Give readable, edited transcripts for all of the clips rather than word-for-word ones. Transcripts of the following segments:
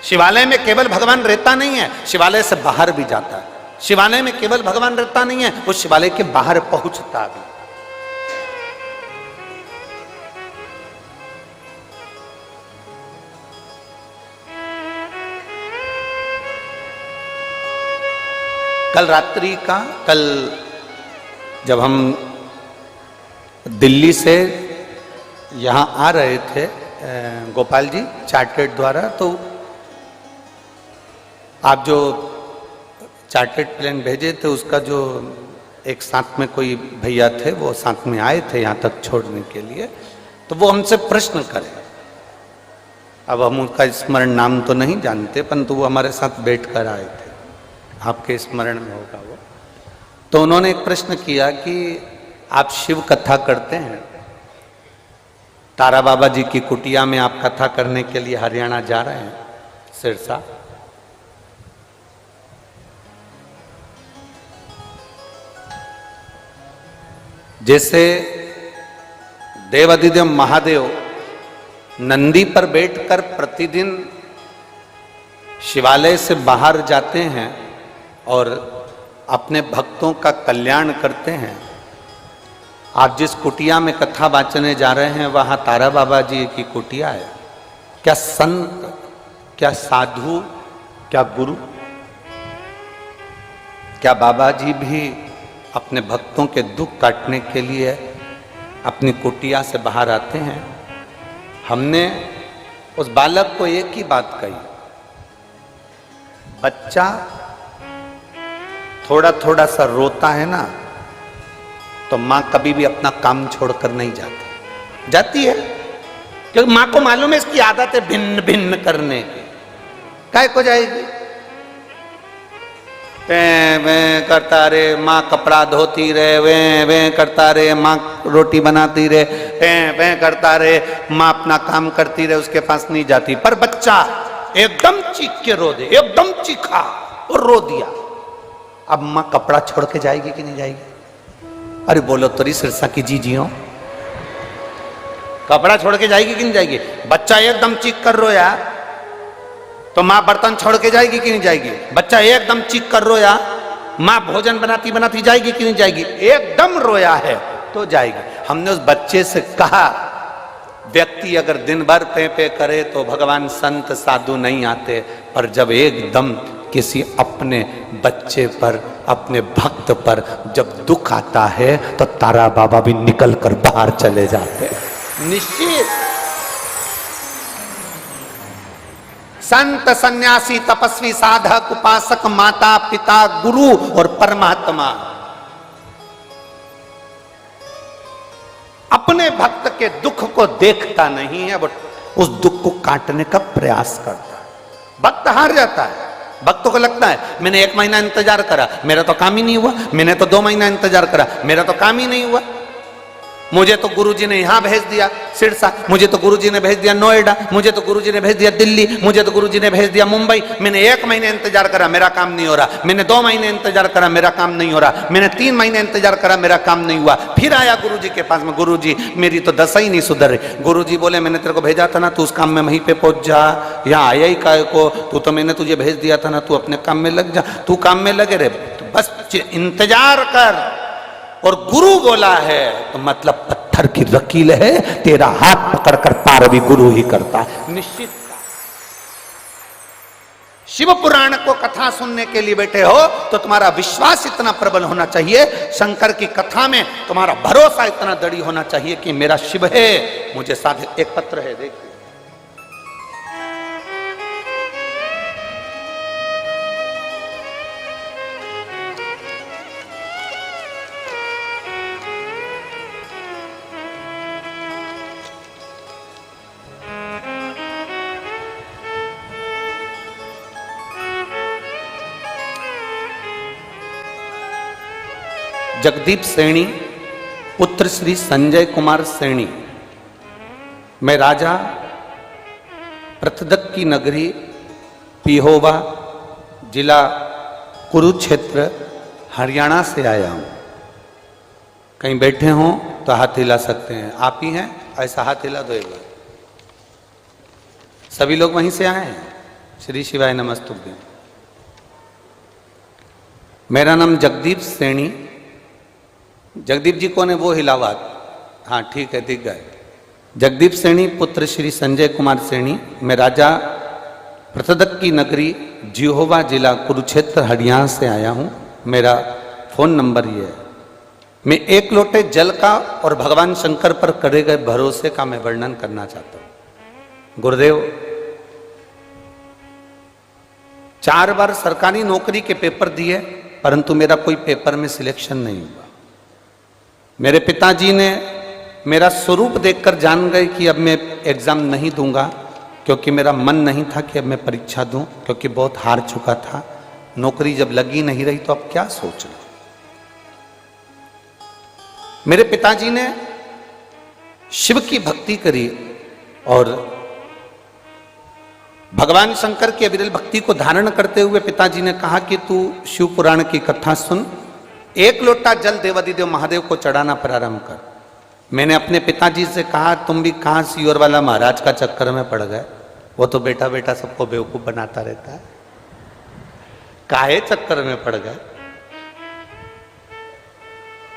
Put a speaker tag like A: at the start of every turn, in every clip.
A: शिवालय में केवल भगवान रहता नहीं है, शिवालय से बाहर भी जाता है। शिवालय में केवल भगवान रहता नहीं है, वो शिवालय के बाहर पहुंचता भी। कल जब हम दिल्ली से यहाँ आ रहे थे गोपाल जी चार्टर्ड द्वारा, तो आप जो चार्टर्ड प्लेन भेजे थे उसका जो एक साथ में कोई भैया थे वो साथ में आए थे यहाँ तक छोड़ने के लिए, तो वो हमसे प्रश्न करे। अब हम उनका स्मरण नाम तो नहीं जानते, परंतु वो हमारे साथ बैठ कर आए थे, आपके स्मरण में होगा वो। तो उन्होंने एक प्रश्न किया कि आप शिव कथा करते हैं, तारा बाबा जी की कुटिया में आप कथा करने के लिए हरियाणा जा रहे हैं, सिरसा। जैसे देवाधिदेव महादेव नंदी पर बैठकर प्रतिदिन शिवालय से बाहर जाते हैं और अपने भक्तों का कल्याण करते हैं, आप जिस कुटिया में कथा वाचने जा रहे हैं वहां तारा बाबा जी की कुटिया है। क्या संत, क्या साधु, क्या गुरु, क्या बाबा जी भी अपने भक्तों के दुख काटने के लिए अपनी कुटिया से बाहर आते हैं? हमने उस बालक को एक ही बात कही, बच्चा थोड़ा थोड़ा सा रोता है ना, तो मां कभी भी अपना काम छोड़कर नहीं जाती है, क्योंकि मां को मालूम है इसकी आदत है भिन्न भिन्न करने की। काय को जाएगी? वे करता रे, माँ कपड़ा धोती रहे, वे करता रे, माँ रोटी बनाती रहे, वे करता रहे, माँ अपना काम करती रहे, उसके पास नहीं जाती। पर बच्चा एकदम चीख के रो दे, एकदम चीखा और रो दिया, अब माँ कपड़ा छोड़ के जाएगी कि नहीं जाएगी? अरे बोलो तोरी सिरसा की जीजियों, कपड़ा छोड़ के जाएगी कि नहीं जाएगी? बच्चा एकदम चीख कर रोया तो माँ बर्तन छोड़ के जाएगी कि नहीं जाएगी? बच्चा एकदम चीख कर रोया, माँ भोजन बनाती बनाती जाएगी कि नहीं जाएगी? एकदम रोया है तो जाएगी। हमने उस बच्चे से कहा, व्यक्ति अगर दिन भर पे पे करे तो भगवान संत साधु नहीं आते, पर जब एकदम किसी अपने बच्चे पर, अपने भक्त पर जब दुख आता है तो तारा बाबा भी निकल कर बाहर चले जाते हैं। निश्चित संत, सन्यासी, तपस्वी, साधक, उपासक, माता पिता, गुरु और परमात्मा अपने भक्त के दुख को देखता नहीं है, बट उस दुख को काटने का प्रयास करता है। भक्त हार जाता है, भक्तों को लगता है मैंने 1 महीना इंतजार करा, मेरा तो काम ही नहीं हुआ, मैंने तो 2 महीना इंतजार करा, मेरा तो काम ही नहीं हुआ, मुझे तो गुरुजी ने यहां भेज दिया सिरसा, मुझे तो गुरुजी ने भेज दिया नोएडा, मुझे तो गुरुजी ने भेज दिया दिल्ली, मुझे तो गुरुजी ने भेज दिया मुंबई, मैंने 1 महीने इंतजार करा, मेरा काम नहीं हो रहा, मैंने 2 महीने इंतजार करा, मेरा काम नहीं हो रहा, मैंने 3 महीने इंतजार करा, मेरा काम नहीं हुआ। फिर आया गुरुजी के पास में, गुरुजी मेरी तो दशा ही नहीं सुधर रही। गुरुजी बोले मैंने तेरे को भेजा था ना, तू उस काम में वहीं पे पहुंच जा, यहाँ आया ही काय को, तू तो मैंने तुझे भेज दिया था ना, तू अपने काम में लग जा, तू काम में लगे रहे, तो बस इंतजार कर। और गुरु बोला है तो मतलब पत्थर की लकीर है, तेरा हाथ पकड़कर पार भी गुरु ही करता है। निश्चित शिव पुराण को कथा सुनने के लिए बैठे हो तो तुम्हारा विश्वास इतना प्रबल होना चाहिए, शंकर की कथा में तुम्हारा भरोसा इतना दृढ़ होना चाहिए कि मेरा शिव है, मुझे साथ। एक पत्र है देखिए, जगदीप सैनी पुत्र श्री संजय कुमार सैनी, मैं राजा पृथ्दक की नगरी पिहोवा जिला कुरुक्षेत्र हरियाणा से आया हूँ। कहीं बैठे हों तो हाथ हिला सकते हैं, आप ही हैं, ऐसा हाथ हिला दो एक बार। सभी लोग वहीं से आए हैं, श्री शिवाय नमस्तुभ्यं। मेरा नाम जगदीप सैनी। जगदीप जी कौन है? वो हिलावा। हाँ ठीक है, दिख गए। जगदीप सैनी पुत्र श्री संजय कुमार सैनी। मैं राजा प्रतदक की नगरी जिहोवा जिला कुरुक्षेत्र हरियाणा से आया हूँ। मेरा फ़ोन नंबर ये है। मैं एक लोटे जल का और भगवान शंकर पर करे गए भरोसे का मैं वर्णन करना चाहता हूँ। गुरुदेव, 4 बार सरकारी नौकरी के पेपर दिए, परंतु मेरा कोई पेपर में सिलेक्शन नहीं हुआ। मेरे पिताजी ने मेरा स्वरूप देखकर जान गए कि अब मैं एग्जाम नहीं दूंगा, क्योंकि मेरा मन नहीं था कि अब मैं परीक्षा दूं, क्योंकि बहुत हार चुका था। नौकरी जब लगी नहीं रही तो अब क्या सोचना। मेरे पिताजी ने शिव की भक्ति करी और भगवान शंकर की अविरल भक्ति को धारण करते हुए पिताजी ने कहा कि तू शिव पुराण की कथा सुन, 1 लोटा जल देवादिदेव महादेव को चढ़ाना प्रारंभ कर। मैंने अपने पिताजी से कहा, तुम भी कहां सियोर वाला महाराज का चक्कर में पड़ गए? वो तो बेटा बेटा सबको बेवकूफ बनाता रहता है। काहे चक्कर में पड़ गए?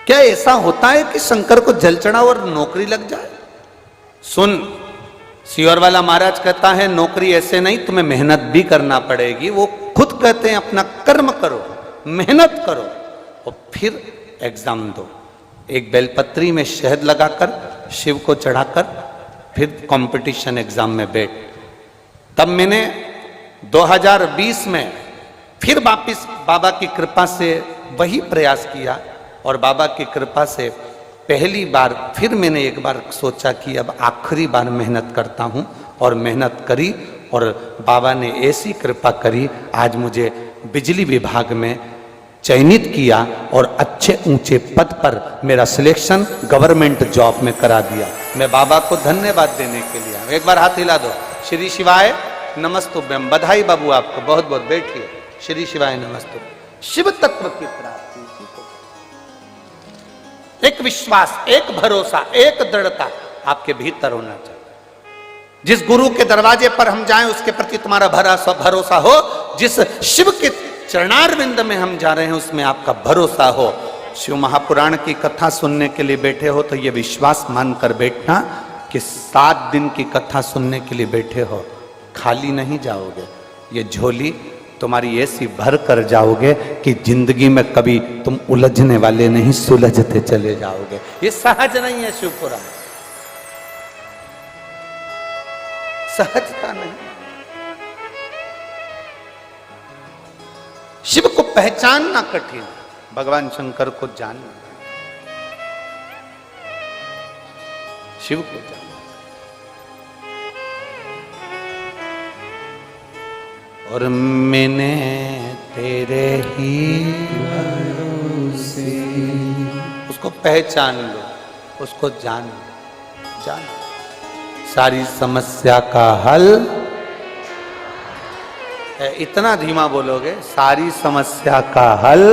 A: क्या ऐसा होता है कि शंकर को जल चढ़ाओ और नौकरी लग जाए? सुन, सियोर वाला महाराज कहता है नौकरी ऐसे नहीं, तुम्हें मेहनत भी करना पड़ेगी। वो खुद कहते हैं अपना कर्म करो, मेहनत करो और फिर एग्जाम दो। एक बेलपत्री में शहद लगाकर शिव को चढ़ाकर फिर कंपटीशन एग्जाम में बैठ। तब मैंने 2020 में फिर वापिस बाबा की कृपा से वही प्रयास किया और बाबा की कृपा से पहली बार फिर मैंने एक बार सोचा कि अब आखिरी बार मेहनत करता हूँ और मेहनत करी और बाबा ने ऐसी कृपा करी, आज मुझे बिजली विभाग में चयनित किया और अच्छे ऊंचे पद पर मेरा सिलेक्शन गवर्नमेंट जॉब में करा दिया। मैं बाबा को धन्यवाद देने के लिए एक बार हाथ हिला दो। श्री शिवाय नमस्तुभ्यम। बधाई बाबू आपको, बहुत बहुत बैठिए। श्री शिवाय नमस्तुभ्यम। शिव तत्व की प्राप्ति, एक विश्वास, एक भरोसा, एक दृढ़ता आपके भीतर होना चाहिए। जिस गुरु के दरवाजे पर हम जाएं उसके प्रति तुम्हारा भरोसा हो। जिस शिव के चरणारविंद में हम जा रहे हैं उसमें आपका भरोसा हो। शिव महापुराण की कथा सुनने के लिए बैठे हो तो ये विश्वास मानकर बैठना कि 7 दिन की कथा सुनने के लिए बैठे हो, खाली नहीं जाओगे। ये झोली तुम्हारी ऐसी भर कर जाओगे कि जिंदगी में कभी तुम उलझने वाले नहीं, सुलझते चले जाओगे। ये सहज नहीं है शिव पुराण, सहजता नहीं। शिव को पहचानना कठिन, भगवान शंकर को जानना, शिव को जानना। और मैंने तेरे ही भरोसे, उसको पहचान लो, उसको जान लो, जान लो। सारी समस्या का हल, इतना धीमा बोलोगे, सारी समस्या का हल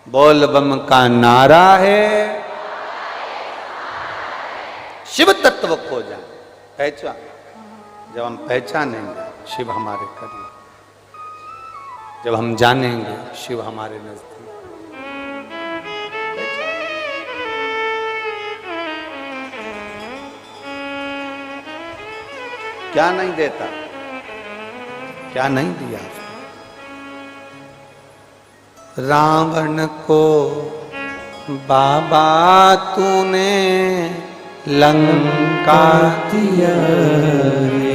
A: बोल बम का नारा है। शिव तत्व को जान, पहचान। जब हम पहचानेंगे शिव हमारे करीब, जब हम जानेंगे शिव हमारे नजदीक। क्या नहीं देता, क्या नहीं दिया? रावण को बाबा तूने लंका दिया रे,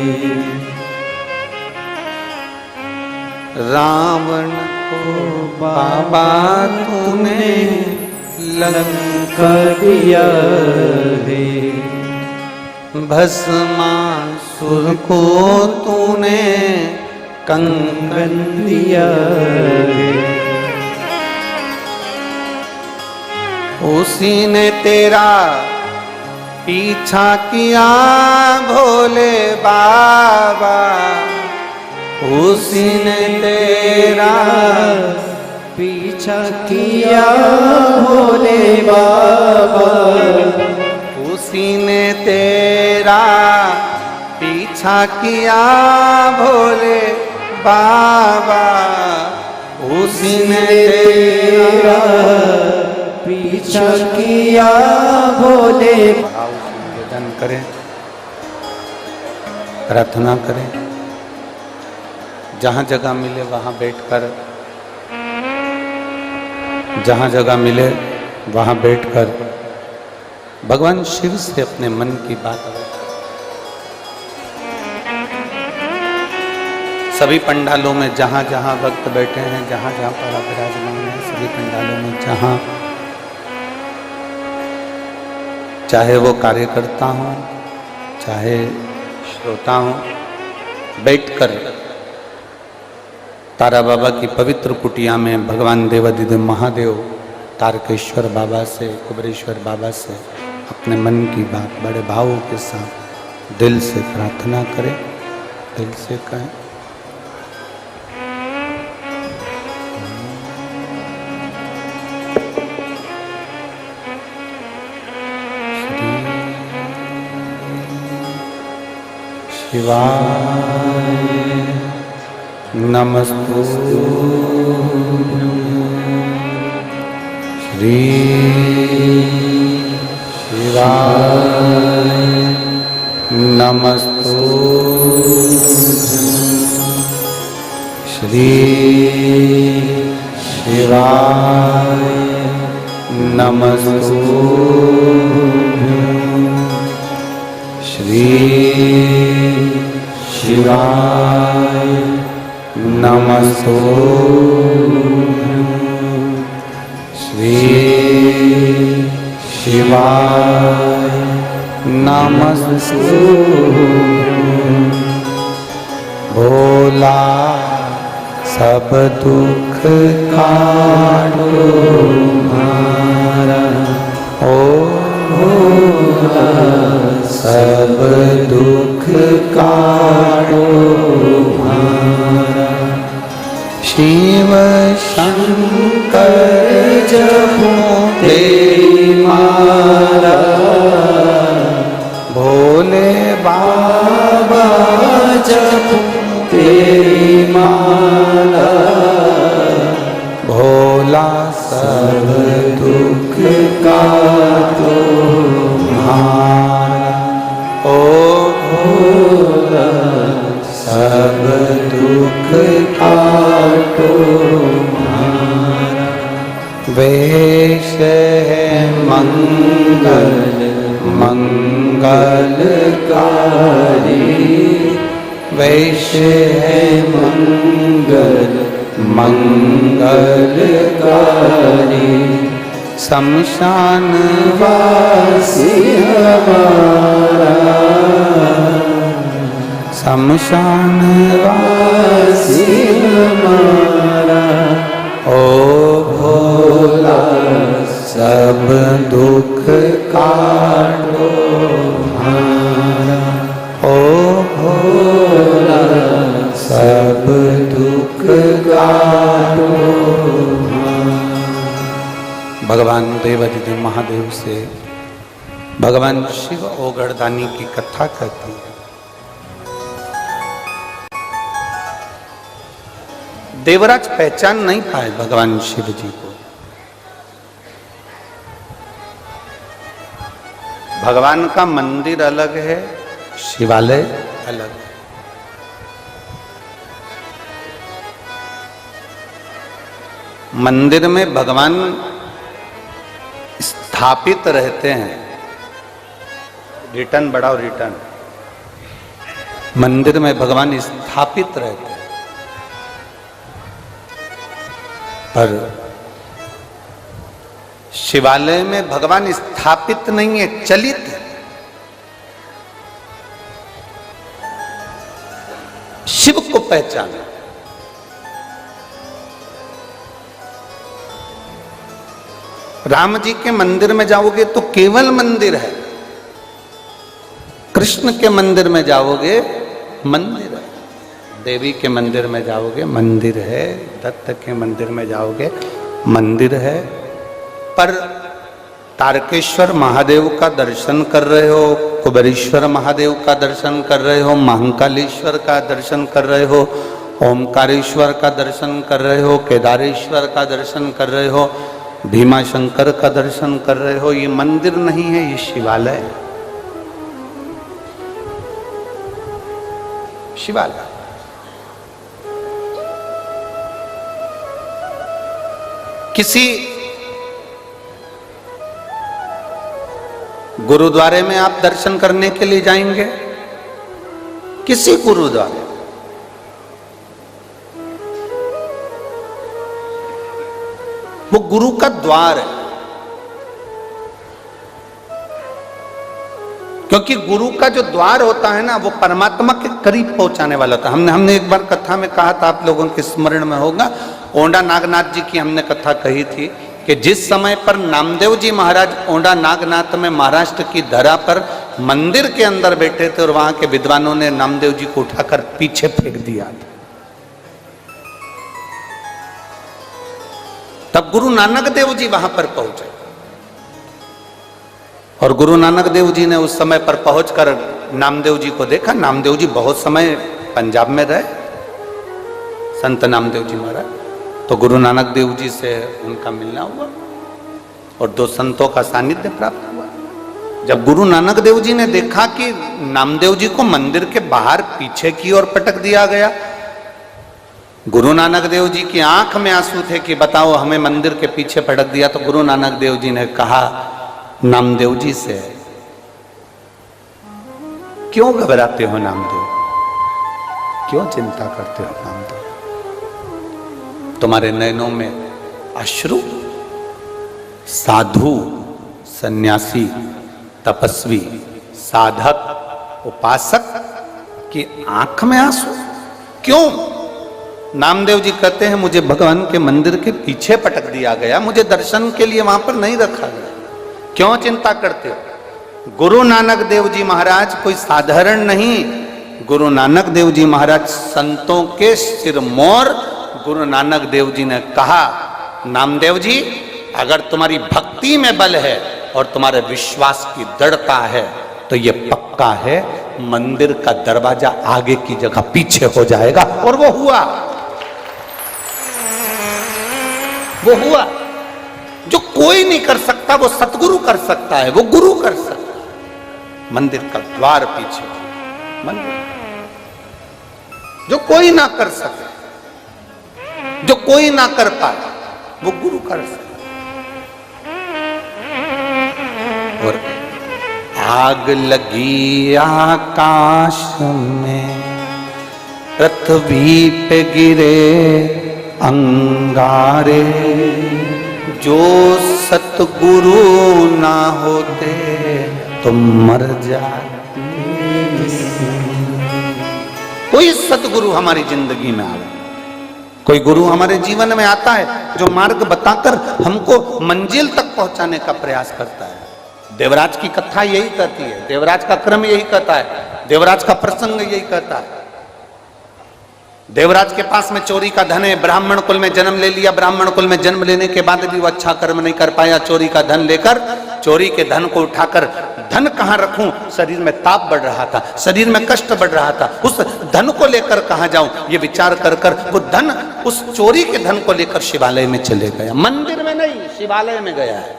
A: रावण को बाबा तूने लंका दिया रे, भस्मासुर को तूने कंगन दिया रे, उसी ने तेरा पीछा किया भोले बाबा, उसी ने तेरा पीछा किया भोले बाबा, उसी ने तेरा पीछा किया भोले बाबा, उसी ने तेरा
B: पीछा किया भोले।
A: निवेदन करें, प्रार्थना करें, जहाँ जगह मिले वहाँ बैठकर, जहाँ जगह मिले वहाँ बैठकर भगवान शिव से अपने मन की बात करें। सभी पंडालों में जहाँ जहाँ भक्त बैठे हैं, जहाँ जहाँ पर विराजमान है, सभी पंडालों में जहाँ, चाहे वो कार्यकर्ता हो चाहे श्रोता हो, बैठकर तारा बाबा की पवित्र कुटिया में भगवान देवाधिदेव महादेव तारकेश्वर बाबा से, कुबेरेश्वर बाबा से अपने मन की बात बड़े भावों के साथ दिल से प्रार्थना करें, दिल से कहें। शिवाय नमस्तुभ्यं, श्री शिवाय नमस्तुभ्यं, श्री शिवाय नमस्तुभ्यं, श्री शिवाय नमस्तुभ्यं, श्री शिवाय नमस्तुभ्यं। भोला सब दुख काटो हमारा, ओ भोला सब दुख काटो हमारा। शिव शंकर जपो तेरी माला, भोले बाबा जपो तेरी माला। भोला सब दुख काटो हमारा, ओ भोला सब दुख काटो हमारा। वेश है मंगल मंगलकारी, वेश है मंगल मंगलकारी। शमशान वासी हमारा, शमशान वासी हमारा। ओ भोला सब दुख काटो हमारा, ओ भोला सब दुख काटो हमारा। भगवान देवाधिदेव महादेव से भगवान शिव ओगड़दानी की कथा कहती है। देवराज पहचान नहीं पाए भगवान शिव जी को। भगवान का मंदिर अलग है, शिवालय अलग है। मंदिर में भगवान स्थापित रहते हैं, रिटर्न बढ़ाओ रिटर्न। मंदिर में भगवान स्थापित रहते हैं, पर शिवालय में भगवान स्थापित नहीं है, चलित है। शिव को पहचाना। राम जी के मंदिर में जाओगे तो केवल मंदिर है, कृष्ण के मंदिर में जाओगे मंदिर है, देवी के मंदिर में जाओगे मंदिर है, दत्त के मंदिर में जाओगे मंदिर है। पर तारकेश्वर महादेव का दर्शन कर रहे हो, कुबेरेश्वर महादेव का दर्शन कर रहे हो, महाकालेश्वर का दर्शन कर रहे हो, ओमकारेश्वर का दर्शन कर रहे हो, केदारेश्वर का दर्शन कर रहे हो, भीमाशंकर का दर्शन कर रहे हो, ये मंदिर नहीं है, ये शिवालय है। शिवालय। किसी गुरुद्वारे में आप दर्शन करने के लिए जाएंगे, किसी गुरुद्वारे, वो गुरु का द्वार है, क्योंकि गुरु का जो द्वार होता है ना, वो परमात्मा के करीब पहुंचाने वाला होता है। हमने एक बार कथा में कहा था, आप लोगों के स्मरण में होगा, ओंडा नागनाथ जी की हमने कथा कही थी कि जिस समय पर नामदेव जी महाराज ओंडा नागनाथ में महाराष्ट्र की धरा पर मंदिर के अंदर बैठे थे और वहां के विद्वानों ने नामदेव जी को उठाकर पीछे फेंक दिया था, तब गुरु नानक देव जी वहां पर पहुंचे और गुरु नानक देव जी ने उस समय पर पहुंचकर नामदेव जी को देखा। नामदेव जी बहुत समय पंजाब में रहे, संत नामदेव जी महाराज, तो गुरु नानक देव जी से उनका मिलना हुआ और दो संतों का सानिध्य प्राप्त हुआ। जब गुरु नानक देव जी ने देखा कि नामदेव जी को मंदिर के बाहर पीछे की ओर पटक दिया गया, गुरु नानक देव जी की आंख में आंसू थे कि बताओ हमें मंदिर के पीछे पटक दिया, तो गुरु नानक देव जी ने कहा नामदेव जी से, क्यों घबराते हो नामदेव, क्यों चिंता करते हो नामदेव, तुम्हारे नयनों में अश्रु साधु सन्यासी तपस्वी साधक उपासक की आंख में आंसू क्यों? नामदेव जी कहते हैं मुझे भगवान के मंदिर के पीछे पटक दिया गया, मुझे दर्शन के लिए वहां पर नहीं रखा गया, क्यों चिंता करते हो? गुरु नानक देव जी महाराज कोई साधारण नहीं, गुरु नानक देव जी महाराज संतों के सिरमौर। गुरु नानक देव जी ने कहा नामदेव जी, अगर तुम्हारी भक्ति में बल है और तुम्हारे विश्वास की दृढ़ता है तो ये पक्का है, मंदिर का दरवाजा आगे की जगह पीछे हो जाएगा। और वो हुआ, वो हुआ। जो कोई नहीं कर सकता वो सतगुरु कर सकता है, वो गुरु कर सकता है। मंदिर का द्वार पीछे, मंदिर जो कोई ना कर सके, जो कोई ना कर पाए, वो गुरु कर सकता। और आग लगी आकाश में, पृथ्वी पे गिरे अंगारे, जो सतगुरु ना होते तो मर जाते। कोई सतगुरु हमारी जिंदगी में आवे, कोई गुरु हमारे जीवन में आता है जो मार्ग बताकर हमको मंजिल तक पहुंचाने का प्रयास करता है। देवराज की कथा यही कहती है, देवराज का क्रम यही कहता है, देवराज का प्रसंग यही कहता है। देवराज के पास में चोरी का धन है, ब्राह्मण कुल में जन्म ले लिया, ब्राह्मण कुल में जन्म लेने के बाद भी वो अच्छा कर्म नहीं कर पाया, चोरी का धन लेकर, चोरी के धन को उठाकर, धन कहां रखूं, शरीर में ताप बढ़ रहा था, शरीर में कष्ट बढ़ रहा था, उस धन को लेकर कहां जाऊं ये विचार कर कर वो धन, उस चोरी के धन को लेकर शिवालय में चले गया। मंदिर में नहीं, शिवालय में गया है,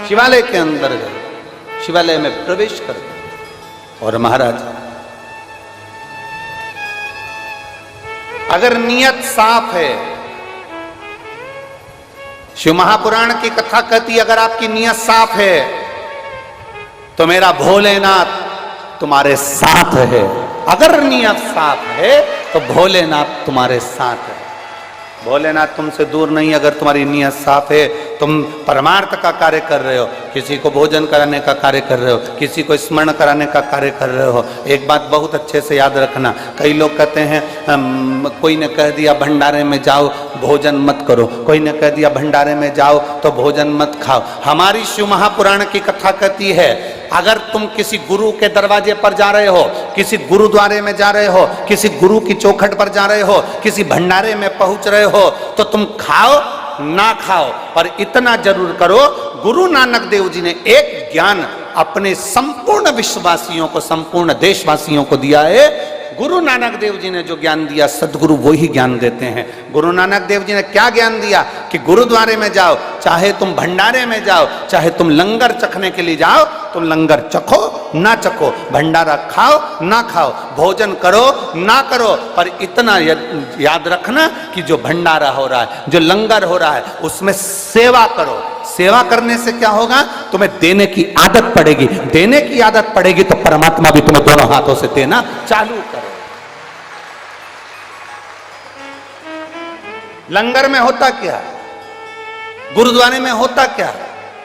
A: शिवालय के अंदर गए, शिवालय में प्रवेश कर गए। और महाराज अगर नियत साफ है, शिव महापुराण की कथा कहती अगर आपकी नियत साफ है तो मेरा भोलेनाथ तुम्हारे साथ है। अगर नियत साफ है तो भोलेनाथ तुम्हारे साथ है। भोलेनाथ तुमसे दूर नहीं, अगर तुम्हारी नियत साफ है, तुम परमार्थ का कार्य कर रहे हो, किसी को भोजन कराने का कार्य कर रहे हो, किसी को स्मरण कराने का कार्य कर रहे हो। एक बात बहुत अच्छे से याद रखना, कई लोग कहते हैं कोई ने कह दिया भंडारे में जाओ भोजन मत करो, कोई ने कह दिया भंडारे में जाओ तो भोजन मत खाओ। हमारी शिव महापुराण की कथा कहती है अगर तुम किसी गुरु के दरवाजे पर जा रहे हो, किसी गुरुद्वारे में जा रहे हो, किसी गुरु की चौखट पर जा रहे हो, किसी भंडारे में पहुंच रहे हो, तो तुम खाओ ना खाओ, पर इतना जरूर करो, गुरु नानक देव जी ने एक ज्ञान अपने संपूर्ण विश्ववासियों को, संपूर्ण देशवासियों को दिया है। गुरु नानक देव जी ने जो ज्ञान दिया, सदगुरु वही ज्ञान देते हैं। गुरु नानक देव जी ने क्या ज्ञान दिया कि गुरुद्वारे में जाओ, चाहे तुम भंडारे में जाओ, चाहे तुम लंगर चखने के लिए जाओ, तुम लंगर चखो ना चखो, भंडारा खाओ ना खाओ, भोजन करो ना करो, पर इतना याद रखना कि जो भंडारा हो रहा है, जो लंगर हो रहा है, उसमें सेवा करो। सेवा करने से क्या होगा? तुम्हें देने की आदत पड़ेगी। देने की आदत पड़ेगी तो परमात्मा भी तुम्हें दोनों हाथों से देना चालू करे। लंगर में होता क्या, गुरुद्वारे में होता क्या?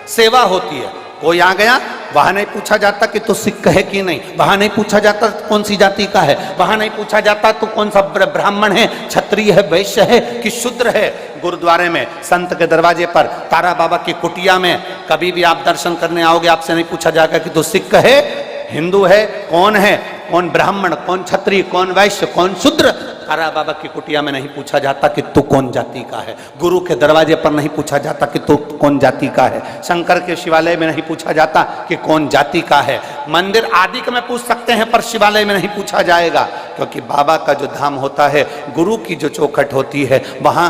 A: सेवा होती है। कोई आ गया, वहां नहीं पूछा जाता कि तू सिख है कि नहीं, वहां नहीं पूछा जाता कौन सी जाति का है, वहां नहीं पूछा जाता तू कौन सा ब्राह्मण है, क्षत्रिय है, वैश्य है कि शूद्र है। गुरुद्वारे में, संत के दरवाजे पर, तारा बाबा की कुटिया में कभी भी आप दर्शन करने आओगे, आपसे नहीं पूछा जाएगा कि तू सिख है, हिंदू है, कौन ब्राह्मण, कौन क्षत्रिय, कौन वैश्य, कौन शूद्र। तारा बाबा की कुटिया में नहीं पूछा जाता कि तू कौन जाति का है। गुरु के दरवाजे पर नहीं पूछा जाता कि तू कौन जाति का है। शंकर के शिवालय में नहीं पूछा जाता कि कौन जाति का है। मंदिर आदि में पूछ सकते हैं, पर शिवालय में नहीं पूछा जाएगा, क्योंकि बाबा का जो धाम होता है, गुरु की जो चौखट होती है, वहां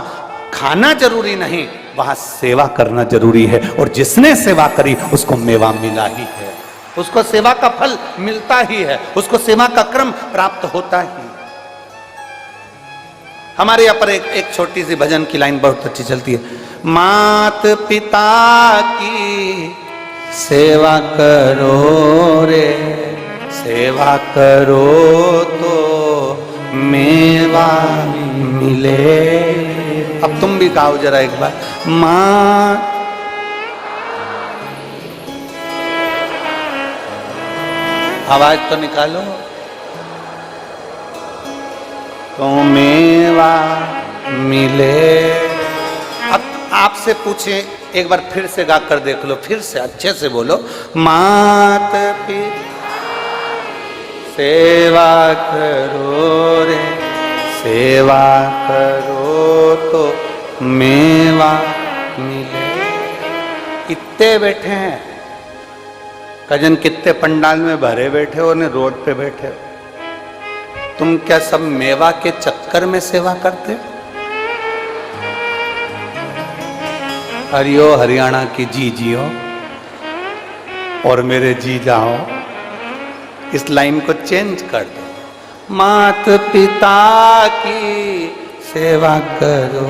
A: खाना जरूरी नहीं, वहां सेवा करना जरूरी है। और जिसने सेवा करी उसको मेवा मिला ही है, उसको सेवा का फल मिलता ही है, उसको सेवा का क्रम प्राप्त होता ही। हमारे यहाँ पर एक छोटी सी भजन की लाइन बहुत अच्छी चलती है। मात पिता की सेवा करो रे, सेवा करो तो मेवा मिले। अब तुम भी गाओ जरा एक बार। माँ आवाज तो निकालो। तो मेवा मिले। अब आपसे पूछे, एक बार फिर से गा कर देख लो, फिर से अच्छे से बोलो। मात पिता सेवा करो रे, सेवा करो तो मेवा मिले। कितने बैठे हैं कजन, कितने पंडाल में भरे हो ने रोड पे बैठे हो। तुम क्या सब मेवा के चक्कर में सेवा करते? हरियो हरियाणा की जी जियो और मेरे जी जाओ, इस लाइन को चेंज कर दो। मात पिता की सेवा करो,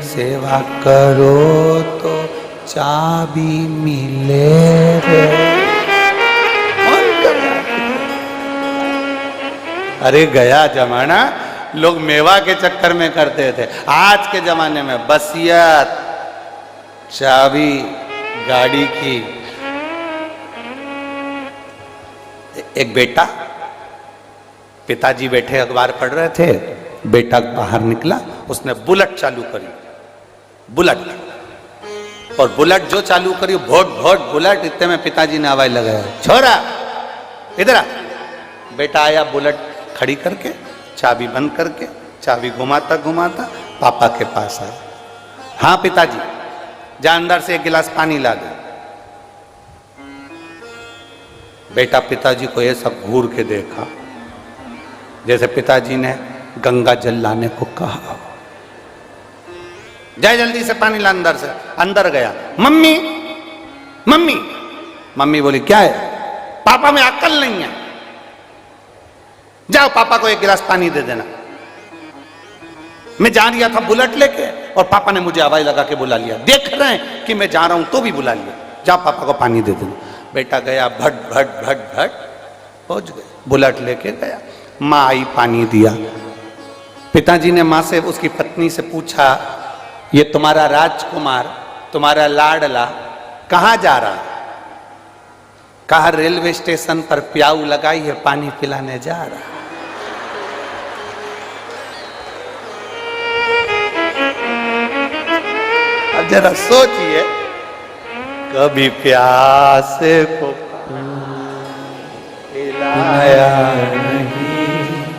A: सेवा करो तो चाबी मिले रे। अरे गया जमाना, लोग मेवा के चक्कर में करते थे। आज के जमाने में बसियत, चाबी गाड़ी की। एक बेटा, पिताजी बैठे अखबार पढ़ रहे थे, बेटा बाहर निकला, उसने बुलेट चालू करी, बुलेट, और बुलेट जो चालू करी, भोट भोट बुलेट। इतने में पिताजी ने आवाज लगाया, छोरा इधर आ। बेटा आया, बुलेट खड़ी करके, चाबी बंद करके, चाबी घुमाता घुमाता पापा के पास आया। हाँ पिताजी, जा अंदर से एक गिलास पानी ला दे। बेटा पिताजी को ये सब घूर के देखा, जैसे पिताजी ने गंगा जल लाने को कहा। जाए जल्दी से पानी ला अंदर से। अंदर गया, मम्मी मम्मी। मम्मी बोली क्या है? पापा में अक्ल नहीं है, जाओ पापा को एक गिलास पानी दे देना। मैं जा रहा था बुलेट लेके, और पापा ने मुझे आवाज लगा के बुला लिया। देख रहे हैं कि मैं जा रहा हूं तो भी बुला लिया, जाओ पापा को पानी दे देना। बेटा गया, भट भट भट भट पहुंच गए, बुलेट लेके गया। माँ आई, पानी दिया। पिताजी ने माँ से, उसकी पत्नी से पूछा, ये तुम्हारा राजकुमार, तुम्हारा लाडला कहाँ जा रहा? कहा रेलवे स्टेशन पर प्याऊ लगाई है, पानी पिलाने जा रहा। अब जरा सोचिए, कभी प्यासे को पिलाया नहीं,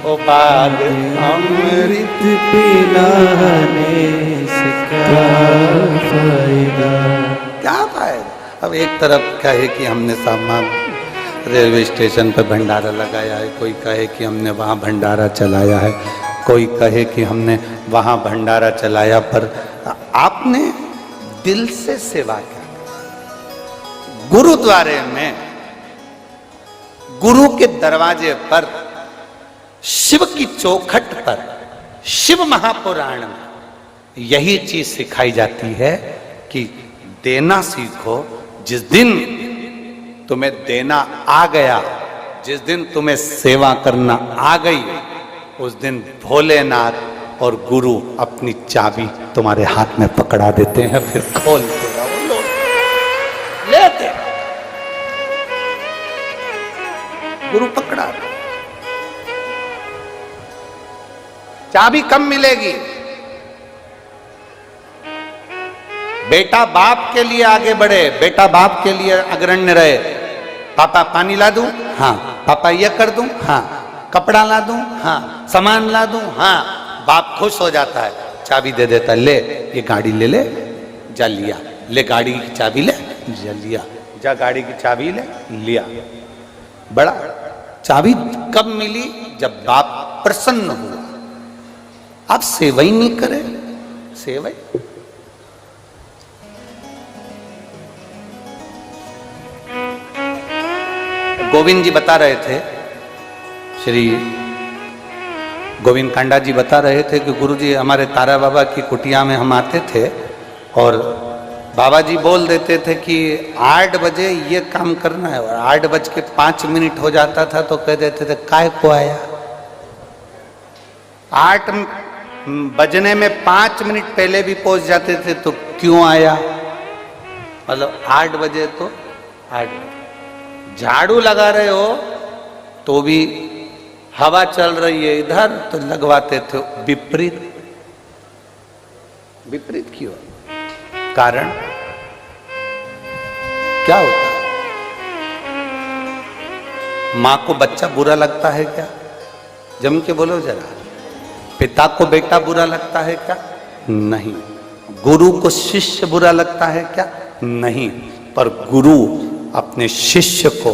A: ओ बाल अमृत
B: पिलाने से क्या फायदा।
A: क्या फायदा। अब एक तरफ कहे कि हमने सामान रेलवे स्टेशन पर भंडारा लगाया है, कोई कहे कि हमने वहाँ भंडारा चलाया है, कोई कहे कि हमने वहाँ भंडारा चलाया, पर आपने दिल से सेवा क्या। गुरुद्वारे में गुरु के दरवाजे पर शिव की चौखट पर शिव महापुराण में यही चीज सिखाई जाती है कि देना सीखो। जिस दिन तुम्हें देना आ गया, जिस दिन तुम्हें सेवा करना आ गई, उस दिन भोलेनाथ और गुरु अपनी चाबी तुम्हारे हाथ में पकड़ा देते हैं, फिर खोलते रहो, लो लेते। गुरु पकड़ा, चाबी कब मिलेगी। बेटा बाप के लिए आगे बढ़े, बेटा बाप के लिए अग्रण्य रहे। पापा पानी ला दूं, हाँ। पापा ये कर दूं, हाँ। कपड़ा ला दूं, हाँ। सामान ला दूं, हाँ। बाप खुश हो जाता है, चाबी दे देता, ले ये गाड़ी ले ले, जा लिया। ले गाड़ी की चाबी ले, जा लिया। जा गाड़ी की चाबी ले, लिया। बड़ा चाबी कब मिली, जब बाप प्रसन्न हुआ। आप सेवा ही नहीं करे, सेवा। गोविंद जी बता रहे थे, श्री गोविंद कांडा जी बता रहे थे कि गुरुजी हमारे तारा बाबा की कुटिया में हम आते थे और बाबा जी बोल देते थे कि 8 बजे ये काम करना है, और 8:05 हो जाता था तो कह देते थे काय को आया। 8 बजने में 5 मिनट पहले भी पहुंच जाते थे तो क्यों आया, मतलब 8 बजे तो 8 बजे। झाड़ू लगा रहे हो तो भी हवा चल रही है इधर तो लगवाते थे विपरीत। विपरीत क्यों, कारण क्या होता है। मां को बच्चा बुरा लगता है क्या, जम के बोलो जरा। पिता को बेटा बुरा लगता है क्या, नहीं। गुरु को शिष्य बुरा लगता है क्या, नहीं। पर गुरु अपने शिष्य को,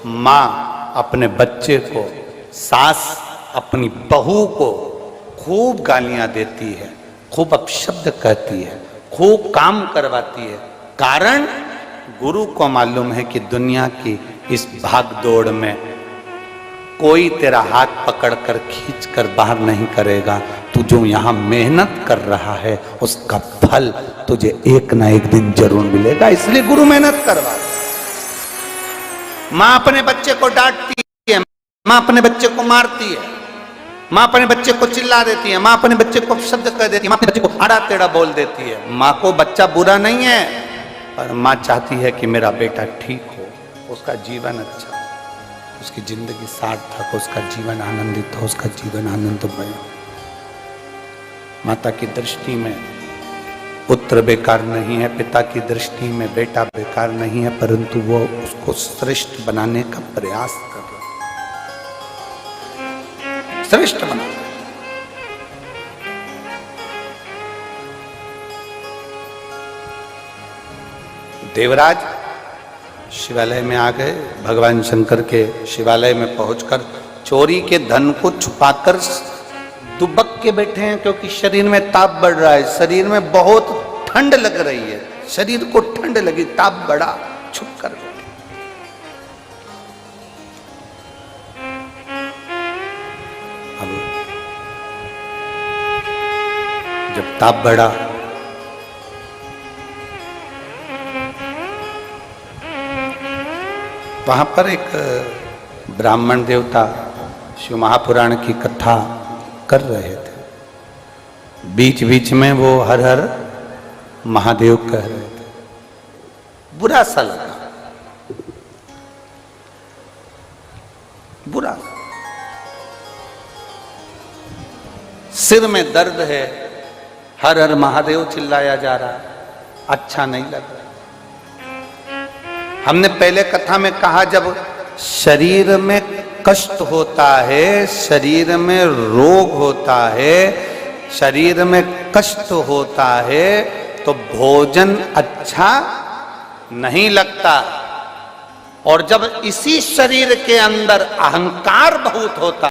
A: माँ अपने बच्चे को, सास अपनी बहू को खूब गालियां देती है, खूब अपशब्द कहती है, खूब काम करवाती है। कारण गुरु को मालूम है कि दुनिया की इस भागदौड़ में कोई तेरा हाथ पकड़कर खींचकर बाहर नहीं करेगा। तू जो यहाँ मेहनत कर रहा है उसका फल तुझे एक ना एक दिन जरूर मिलेगा, इसलिए गुरु मेहनत करवा। मां अपने बच्चे को डांटती है, मां अपने बच्चे को मारती है, मां अपने बच्चे को चिल्ला देती है, मां अपने बच्चे को शब्द कह देती है, मां अपने बच्चे को आड़ा टेढ़ा बोल देती है। मां को बच्चा बुरा नहीं है, पर मां चाहती है कि मेरा बेटा ठीक हो, उसका जीवन अच्छा, उसकी जिंदगी सार्थक, उसका जीवन आनंदित हो, उसका जीवन आनंदमय हो। माता की दृष्टि में पुत्र बेकार नहीं है, पिता की दृष्टि में बेटा बेकार नहीं है, परंतु वो उसको श्रेष्ठ बनाने का प्रयास कर रहा है, श्रेष्ठ बनाने। देवराज शिवालय में आ गए, भगवान शंकर के शिवालय में पहुंचकर चोरी के धन को छुपाकर दुबक के बैठे हैं, क्योंकि शरीर में ताप बढ़ रहा है, शरीर में बहुत ठंड लग रही है, शरीर को ठंड लगी, ताप बढ़ा, छुप कर बैठे। अब जब ताप बढ़ा वहां पर एक ब्राह्मण देवता शिव महापुराण की कथा कर रहे थे। बीच बीच में वो हर हर महादेव कह रहे थे। बुरा सा लगा, बुरा। सिर में दर्द है, हर हर महादेव चिल्लाया जा रहा है, अच्छा नहीं लग रहा। हमने पहले कथा में कहा, जब शरीर में कष्ट होता है, शरीर में रोग होता है, शरीर में कष्ट होता है तो भोजन अच्छा नहीं लगता। और जब इसी शरीर के अंदर अहंकार बहुत होता